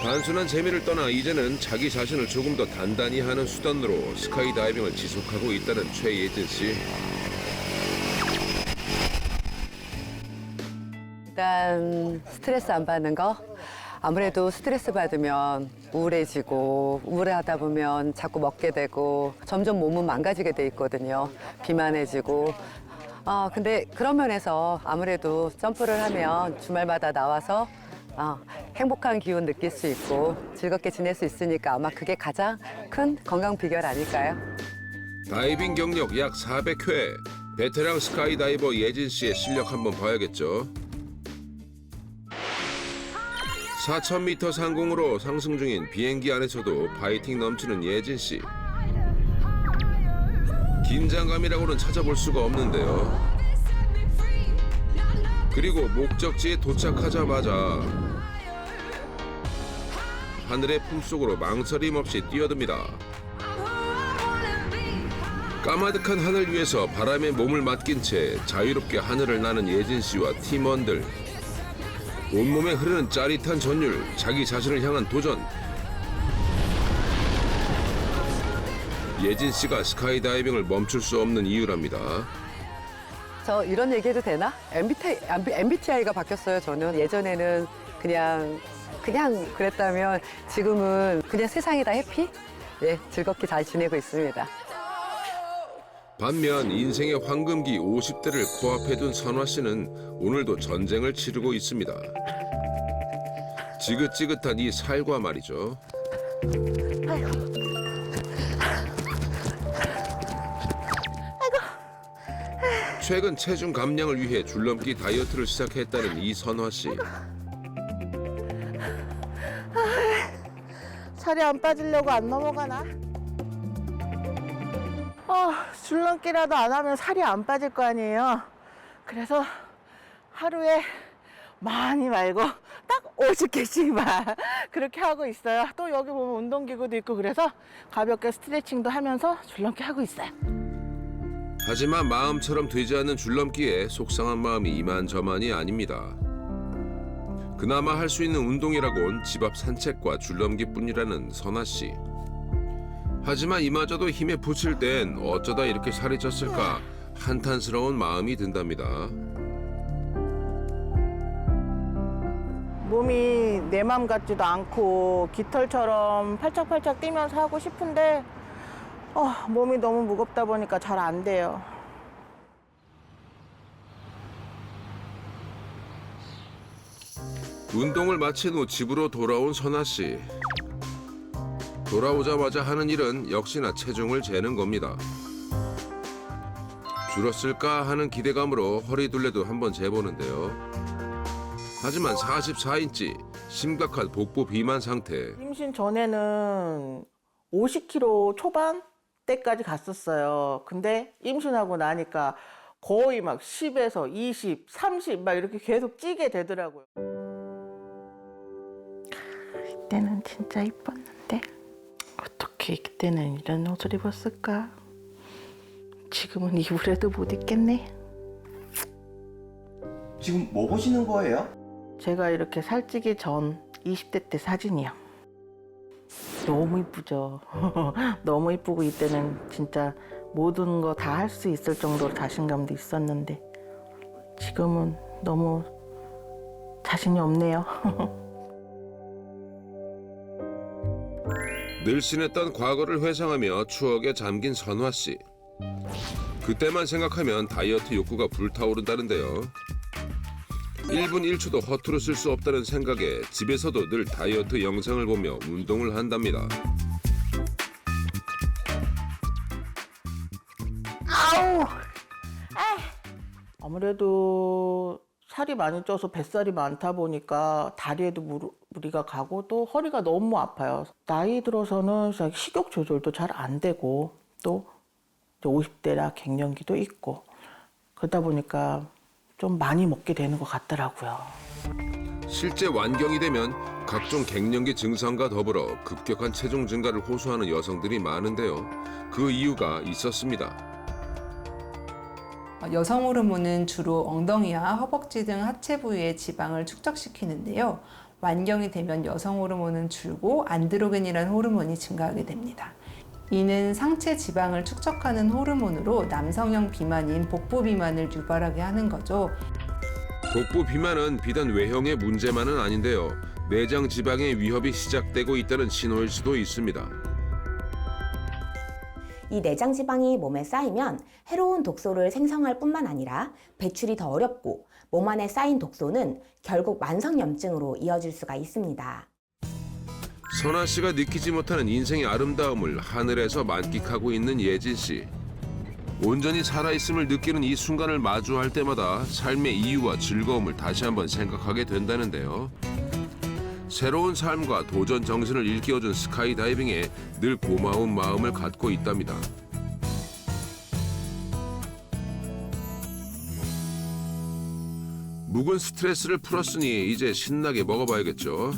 단순한 재미를 떠나 이제는 자기 자신을 조금 더 단단히 하는 수단으로 스카이다이빙을 지속하고 있다는 최예진 씨. 일단 스트레스 안 받는 거. 아무래도 스트레스 받으면 우울해지고 우울하다 보면 자꾸 먹게 되고 점점 몸은 망가지게 돼 있거든요. 비만해지고. 근데 그런 면에서 아무래도 점프를 하면 주말마다 나와서 행복한 기운 느낄 수 있고 즐겁게 지낼 수 있으니까 아마 그게 가장 큰 건강 비결 아닐까요? 다이빙 경력 약 400회. 베테랑 스카이다이버 예진 씨의 실력 한번 봐야겠죠. 4,000m 상공으로 상승 중인 비행기 안에서도 파이팅 넘치는 예진 씨. 긴장감이라고는 찾아볼 수가 없는데요. 그리고 목적지에 도착하자마자 하늘의 품속으로 망설임 없이 뛰어듭니다. 까마득한 하늘 위에서 바람에 몸을 맡긴 채 자유롭게 하늘을 나는 예진 씨와 팀원들. 온몸에 흐르는 짜릿한 전율, 자기 자신을 향한 도전. 예진 씨가 스카이다이빙을 멈출 수 없는 이유랍니다. 저 이런 얘기해도 되나? MBTI가 바뀌었어요, 저는. 예전에는 그냥 그랬다면 지금은 그냥 세상이 다 해피? 예, 즐겁게 잘 지내고 있습니다. 반면 인생의 황금기 50대를 코앞에 둔 선화 씨는 오늘도 전쟁을 치르고 있습니다. 지긋지긋한 이 살과 말이죠. 최근 체중 감량을 위해 줄넘기 다이어트를 시작했다는 이 선화 씨. 살이 안 빠지려고 안 넘어가나? 줄넘기라도 안 하면 살이 안 빠질 거 아니에요. 그래서 하루에 많이 말고 딱 50개씩만 그렇게 하고 있어요. 또 여기 보면 운동기구도 있고 그래서 가볍게 스트레칭도 하면서 줄넘기 하고 있어요. 하지만 마음처럼 되지 않는 줄넘기에 속상한 마음이 이만저만이 아닙니다. 그나마 할 수 있는 운동이라곤 집 앞 산책과 줄넘기뿐이라는 선아 씨. 하지만 이마저도 힘에 부칠 땐 어쩌다 이렇게 살이 쪘을까 한탄스러운 마음이 든답니다. 몸이 내 맘 같지도 않고 깃털처럼 팔짝팔짝 뛰면서 하고 싶은데 몸이 너무 무겁다 보니까 잘 안 돼요. 운동을 마친 후 집으로 돌아온 선아 씨. 돌아오자마자 하는 일은 역시나 체중을 재는 겁니다. 줄었을까 하는 기대감으로 허리둘레도 한번 재보는데요. 하지만 44인치 심각한 복부 비만 상태. 임신 전에는 50kg 초반 때까지 갔었어요. 근데 임신하고 나니까 거의 막 10에서 20, 30 막 이렇게 계속 찌게 되더라고요. 이때는 진짜 이뻤는데 어떻게 이때는 이런 옷을 입었을까? 지금은 입으래도 못 입겠네. 지금 뭐 보시는 거예요? 제가 이렇게 살찌기 전 20대 때 사진이요. 너무 이쁘죠. 너무 이쁘고 이때는 진짜 모든 거 다 할 수 있을 정도로 자신감도 있었는데 지금은 너무 자신이 없네요. 늘씬했던 과거를 회상하며 추억에 잠긴 선화 씨. 그때만 생각하면 다이어트 욕구가 불타오른다는데요. 1분 1초도 허투루 쓸 수 없다는 생각에 집에서도 늘 다이어트 영상을 보며 운동을 한답니다. 아무래도 살이 많이 쪄서 뱃살이 많다 보니까 다리에도 무리가 가고 또 허리가 너무 아파요. 나이 들어서는 식욕 조절도 잘 안 되고 또 50대라 갱년기도 있고 그러다 보니까 좀 많이 먹게 되는 것 같더라고요. 실제 완경이 되면 각종 갱년기 증상과 더불어 급격한 체중 증가를 호소하는 여성들이 많은데요. 그 이유가 있었습니다. 여성 호르몬은 주로 엉덩이와 허벅지 등 하체 부위의 지방을 축적시키는데요. 완경이 되면 여성 호르몬은 줄고 안드로겐이라는 호르몬이 증가하게 됩니다. 이는 상체 지방을 축적하는 호르몬으로 남성형 비만인 복부 비만을 유발하게 하는 거죠. 복부 비만은 비단 외형의 문제만은 아닌데요. 내장 지방의 위협이 시작되고 있다는 신호일 수도 있습니다. 이 내장 지방이 몸에 쌓이면 해로운 독소를 생성할 뿐만 아니라 배출이 더 어렵고 몸 안에 쌓인 독소는 결국 만성염증으로 이어질 수가 있습니다. 선아 씨가 느끼지 못하는 인생의 아름다움을 하늘에서 만끽하고 있는 예진 씨. 온전히 살아있음을 느끼는 이 순간을 마주할 때마다 삶의 이유와 즐거움을 다시 한번 생각하게 된다는데요. 새로운 삶과 도전 정신을 일깨워준 스카이다이빙에 늘 고마운 마음을 갖고 있답니다. 묵은 스트레스를 풀었으니 이제 신나게 먹어봐야겠죠.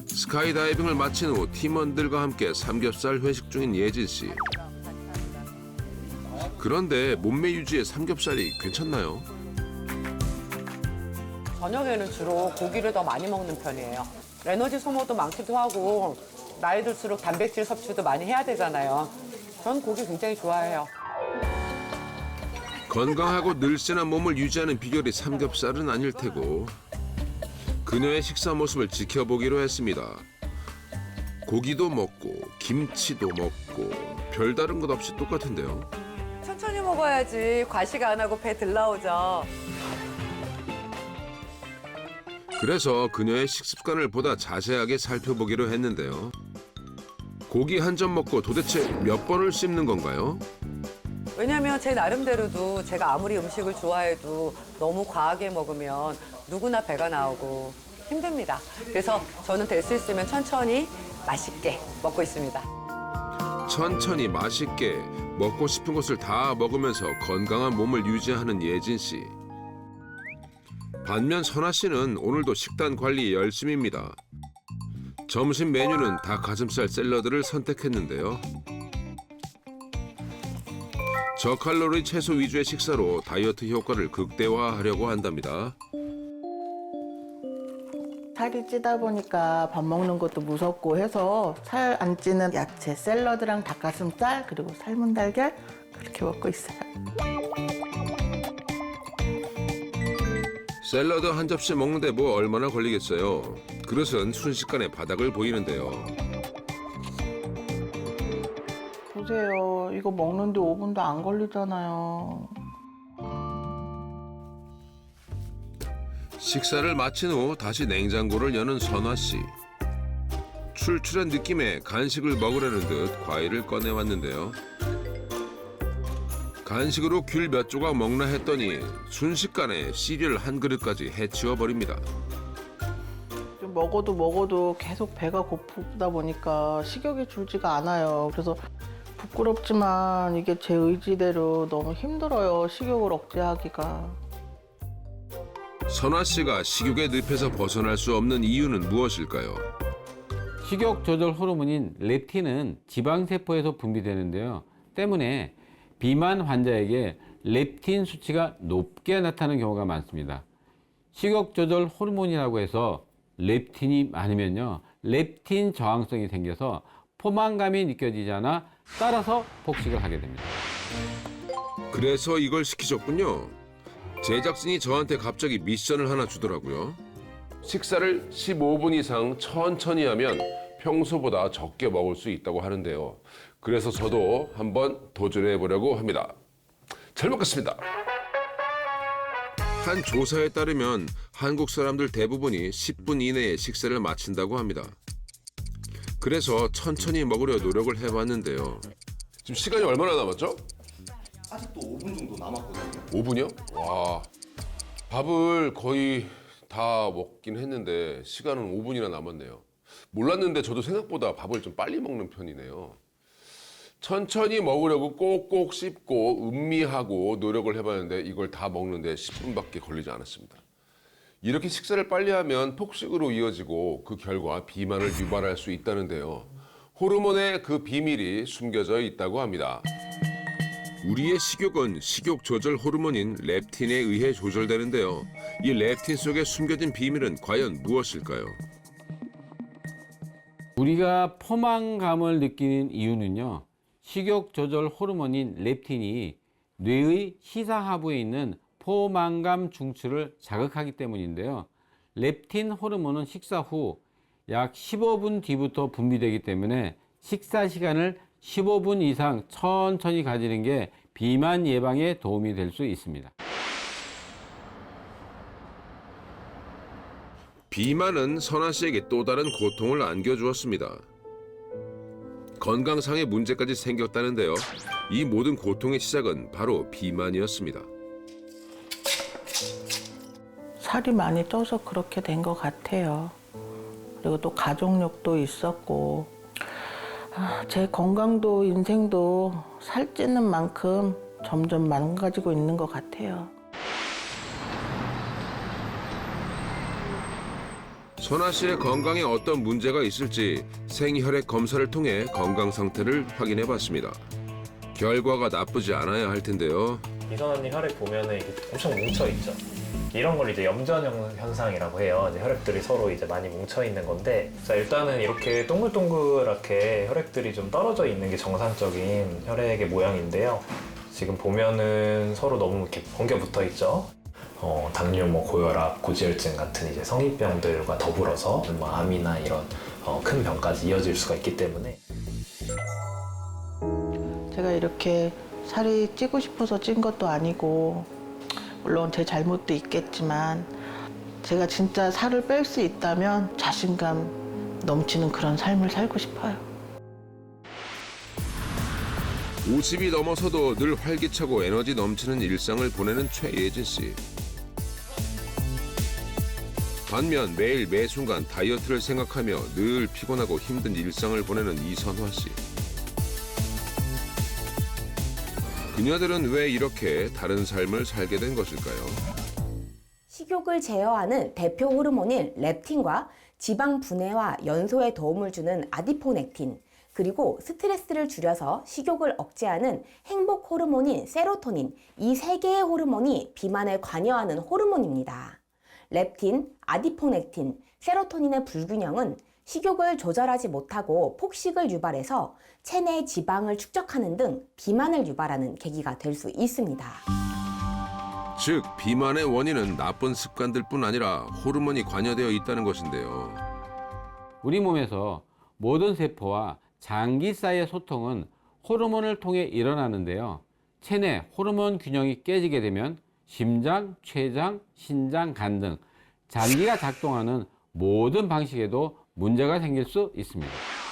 스카이다이빙을 마친 후 팀원들과 함께 삼겹살 회식 중인 예진 씨. 그런데 몸매 유지에 삼겹살이 괜찮나요? 저녁에는 주로 고기를 더 많이 먹는 편이에요. 에너지 소모도 많기도 하고 나이 들수록 단백질 섭취도 많이 해야 되잖아요. 전 고기 굉장히 좋아해요. 건강하고 늘씬한 몸을 유지하는 비결이 삼겹살은 아닐 테고 그녀의 식사 모습을 지켜보기로 했습니다. 고기도 먹고 김치도 먹고 별다른 것 없이 똑같은데요. 천천히 먹어야지 과식 안 하고 배 들나오죠. 그래서 그녀의 식습관을 보다 자세하게 살펴보기로 했는데요. 고기 한 점 먹고 도대체 몇 번을 씹는 건가요? 왜냐면 제 나름대로도 제가 아무리 음식을 좋아해도 너무 과하게 먹으면 누구나 배가 나오고 힘듭니다. 그래서 저는 될 수 있으면 천천히 맛있게 먹고 있습니다. 천천히 맛있게 먹고 싶은 것을 다 먹으면서 건강한 몸을 유지하는 예진 씨. 반면 선아 씨는 오늘도 식단 관리 열심입니다. 점심 메뉴는 닭가슴살 샐러드를 선택했는데요. 저칼로리 채소 위주의 식사로 다이어트 효과를 극대화하려고 한답니다. 살이 찌다 보니까 밥 먹는 것도 무섭고 해서 살 안 찌는 야채 샐러드랑 닭가슴살 그리고 삶은 달걀 그렇게 먹고 있어요. 샐러드 한 접시 먹는데 뭐 얼마나 걸리겠어요. 그릇은 순식간에 바닥을 보이는데요. 보세요. 이거 먹는데 5분도 안 걸리잖아요. 식사를 마친 후 다시 냉장고를 여는 선화 씨. 출출한 느낌에 간식을 먹으려는 듯 과일을 꺼내왔는데요. 간식으로 귤 몇 조각 먹나 했더니 순식간에 시리얼 한 그릇까지 해치워 버립니다. 좀 먹어도 계속 배가 고프다 보니까 식욕이 줄지가 않아요. 그래서 부끄럽지만 이게 제 의지대로 너무 힘들어요. 식욕을 억제하기가. 선화 씨가 식욕의 늪에서 벗어날 수 없는 이유는 무엇일까요? 식욕 조절 호르몬인 렙틴은 지방세포에서 분비되는데요. 때문에 비만 환자에게 렙틴 수치가 높게 나타나는 경우가 많습니다. 식욕 조절 호르몬이라고 해서 렙틴이 많으면요. 렙틴 저항성이 생겨서 포만감이 느껴지지 않아 따라서 폭식을 하게 됩니다. 그래서 이걸 시키셨군요. 제작진이 저한테 갑자기 미션을 하나 주더라고요. 식사를 15분 이상 천천히 하면 평소보다 적게 먹을 수 있다고 하는데요. 그래서 저도 한번 도전해 보려고 합니다. 잘 먹겠습니다. 한 조사에 따르면 한국 사람들 대부분이 10분 이내에 식사를 마친다고 합니다. 그래서 천천히 먹으려 노력을 해봤는데요. 지금 시간이 얼마나 남았죠? 아직도 5분 정도 남았거든요. 5분이요? 와, 밥을 거의 다 먹긴 했는데 시간은 5분이나 남았네요. 몰랐는데 저도 생각보다 밥을 좀 빨리 먹는 편이네요. 천천히 먹으려고 꼭꼭 씹고 음미하고 노력을 해봤는데 이걸 다 먹는데 10분밖에 걸리지 않았습니다. 이렇게 식사를 빨리 하면 폭식으로 이어지고 그 결과 비만을 유발할 수 있다는데요. 호르몬의 그 비밀이 숨겨져 있다고 합니다. 우리의 식욕은 식욕 조절 호르몬인 렙틴에 의해 조절되는데요. 이 렙틴 속에 숨겨진 비밀은 과연 무엇일까요? 우리가 포만감을 느끼는 이유는요. 식욕 조절 호르몬인 렙틴이 뇌의 시사하부에 있는 포만감 중추를 자극하기 때문인데요. 렙틴 호르몬은 식사 후 약 15분 뒤부터 분비되기 때문에 식사 시간을 15분 이상 천천히 가지는 게 비만 예방에 도움이 될 수 있습니다. 비만은 선아 씨에게 또 다른 고통을 안겨주었습니다. 건강상의 문제까지 생겼다는데요. 이 모든 고통의 시작은 바로 비만이었습니다. 살이 많이 쪄서 그렇게 된 것 같아요. 그리고 또 가족력도 있었고 제 건강도 인생도 살찌는 만큼 점점 망가지고 있는 것 같아요. 선아 씨의 건강에 어떤 문제가 있을지 생혈액 검사를 통해 건강 상태를 확인해 봤습니다. 결과가 나쁘지 않아야 할 텐데요. 이선 언니 혈액 보면은 이게 엄청 뭉쳐 있죠. 이런 걸 이제 염전형 현상이라고 해요. 이제 혈액들이 서로 이제 많이 뭉쳐 있는 건데, 자 일단은 이렇게 동글동글하게 혈액들이 좀 떨어져 있는 게 정상적인 혈액의 모양인데요. 지금 보면은 서로 너무 이렇게 번겨 붙어 있죠. 당뇨, 고혈압, 고지혈증 같은 이제 성인병들과 더불어서 암이나 이런 큰 병까지 이어질 수가 있기 때문에. 제가 이렇게 살이 찌고 싶어서 찐 것도 아니고 물론 제 잘못도 있겠지만 제가 진짜 살을 뺄 수 있다면 자신감 넘치는 그런 삶을 살고 싶어요. 50이 넘어서도 늘 활기차고 에너지 넘치는 일상을 보내는 최예진 씨. 반면 매일 매 순간 다이어트를 생각하며 늘 피곤하고 힘든 일상을 보내는 이선화 씨. 그녀들은 왜 이렇게 다른 삶을 살게 된 것일까요? 식욕을 제어하는 대표 호르몬인 렙틴과 지방 분해와 연소에 도움을 주는 아디포넥틴, 그리고 스트레스를 줄여서 식욕을 억제하는 행복 호르몬인 세로토닌, 이 세 개의 호르몬이 비만에 관여하는 호르몬입니다. 렙틴, 아디포넥틴, 세로토닌의 불균형은 식욕을 조절하지 못하고 폭식을 유발해서 체내 지방을 축적하는 등 비만을 유발하는 계기가 될 수 있습니다. 즉 비만의 원인은 나쁜 습관들뿐 아니라 호르몬이 관여되어 있다는 것인데요. 우리 몸에서 모든 세포와 장기 사이의 소통은 호르몬을 통해 일어나는데요. 체내 호르몬 균형이 깨지게 되면 심장, 췌장, 신장, 간 등 장기가 작동하는 모든 방식에도 문제가 생길 수 있습니다.